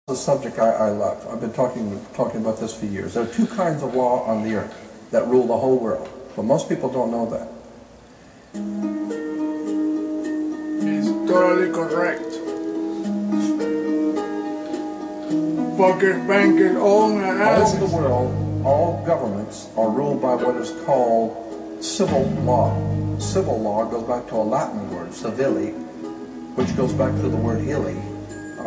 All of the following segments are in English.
The subject I love. I've been talking about this for years. There are two kinds of law on the earth that rule the whole world, but most people don't know that. He's totally correct. Fuckers, bankers, all over the world, all governments are ruled by what is called civil law. Civil law goes back to a Latin word, civili, which goes back to the word illy.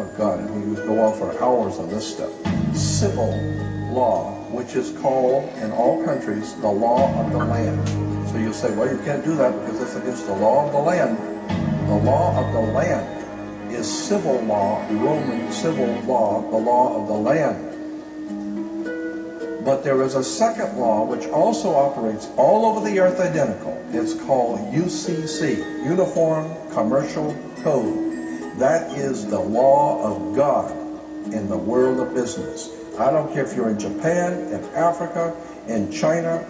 Oh God, we could go on for hours on this stuff. Civil law, which is called in all countries the law of the land. So you say, well, you can't do that because it's against the law of the land. The law of the land is civil law, Roman civil law, the law of the land. But there is a second law which also operates all over the earth identical. It's called UCC, Uniform Commercial Code. That is the law of God in the world of business. I don't care if you're in Japan, in Africa, in China,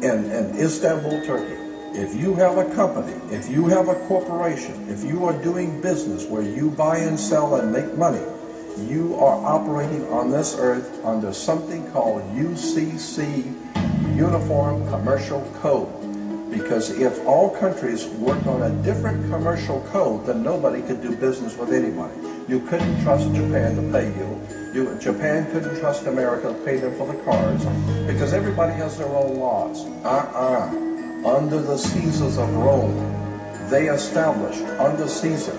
in Istanbul, Turkey. If you have a company, if you have a corporation, if you are doing business where you buy and sell and make money, you are operating on this earth under something called UCC, Uniform Commercial Code. Because if all countries worked on a different commercial code, then nobody could do business with anybody. You couldn't trust Japan to pay you. Japan couldn't trust America to pay them for the cars, because everybody has their own laws. Under the Caesars of Rome, they established under Caesar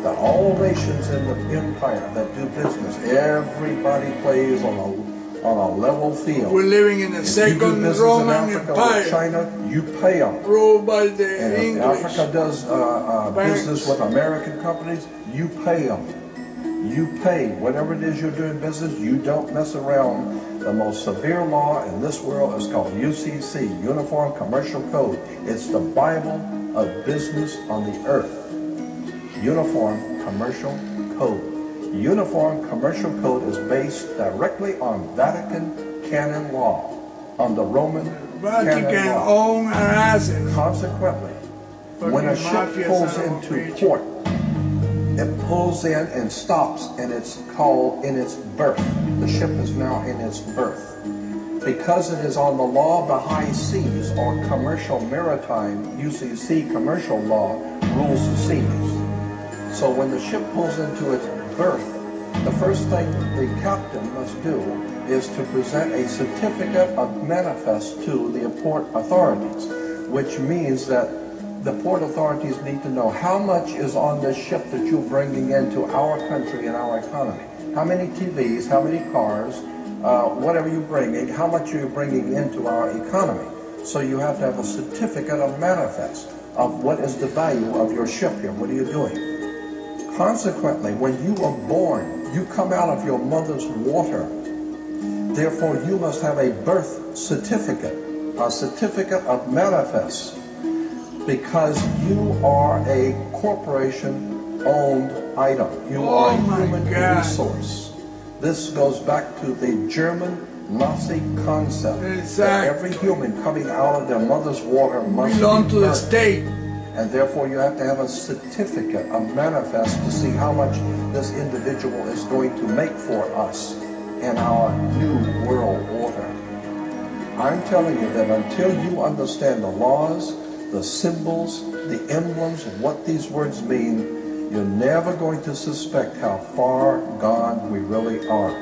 that all nations in the empire that do business, everybody plays on a level field. We're living in the second Roman Empire. With China, you pay them. Ruled by the English. If Africa does business with American companies, you pay them. You pay. Whatever it is you're doing business, you don't mess around. The most severe law in this world is called UCC, Uniform Commercial Code. It's the Bible of business on the earth. Uniform Commercial Code. Uniform Commercial Code is based directly on Vatican canon law, on the Roman canon law. Consequently, when a ship pulls into port, it pulls in and stops, and it's called in its berth. The ship is now in its berth. Because it is on the law of the high seas, or commercial maritime, UCC commercial law rules the seas. So when the ship pulls into its berth, the first thing the captain must do is to present a certificate of manifest to the port authorities, which means that the port authorities need to know how much is on this ship that you're bringing into our country and our economy. How many TVs, how many cars, whatever you're bringing, how much are you bringing into our economy. So you have to have a certificate of manifest of what is the value of your ship here. What are you doing? Consequently, when you are born, you come out of your mother's water. Therefore, you must have a birth certificate, a certificate of manifest, because you are a corporation-owned item. You are a human resource. This goes back to the German Nazi concept that every human coming out of their mother's water must belong to the state. And therefore you have to have a certificate, a manifest, to see how much this individual is going to make for us in our new world order. I'm telling you that until you understand the laws, the symbols, the emblems, what these words mean, you're never going to suspect how far gone we really are.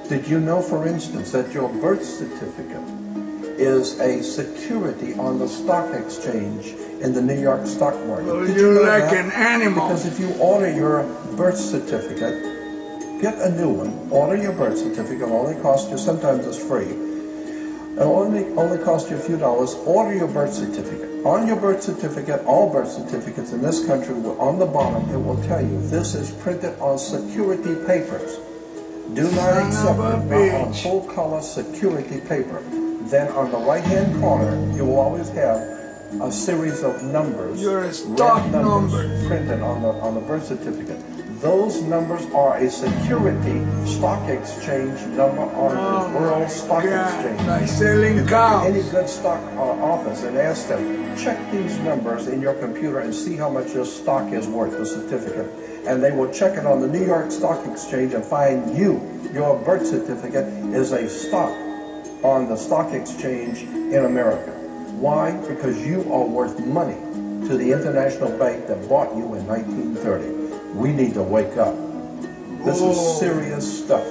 Did you know, for instance, that your birth certificate is a security on the stock exchange in the New York stock market? Well, you're like an animal. Because if you order your birth certificate, get a new one, order your birth certificate, it'll only cost you, sometimes it's free, it'll only cost you a few dollars. Order your birth certificate. On your birth certificate, all birth certificates in this country, on the bottom, it will tell you this is printed on security papers. Do not accept it on full color security paper. Then on the right-hand corner, you will always have a series of numbers, stock numbers printed on the birth certificate. Those numbers are a security stock exchange number on the World Stock Exchange. Like selling cows. Any good stock office and ask them, check these numbers in your computer and see how much your stock is worth, the certificate. and they will check it on the New York Stock Exchange and find you, your birth certificate is a stock on the stock exchange in America. Why? Because you are worth money to the international bank that bought you in 1930. We need to wake up. This is serious stuff.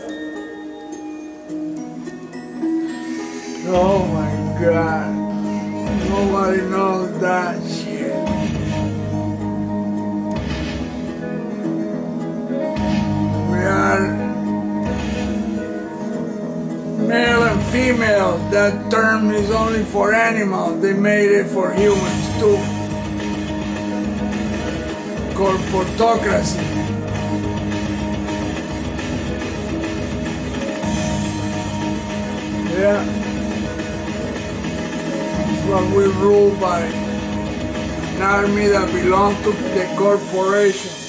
Oh my God. Nobody knows that shit. We are male and female. That term is only for animals. They made it for humans too. Corporatocracy. Yeah. But we rule by an army that belongs to the corporation.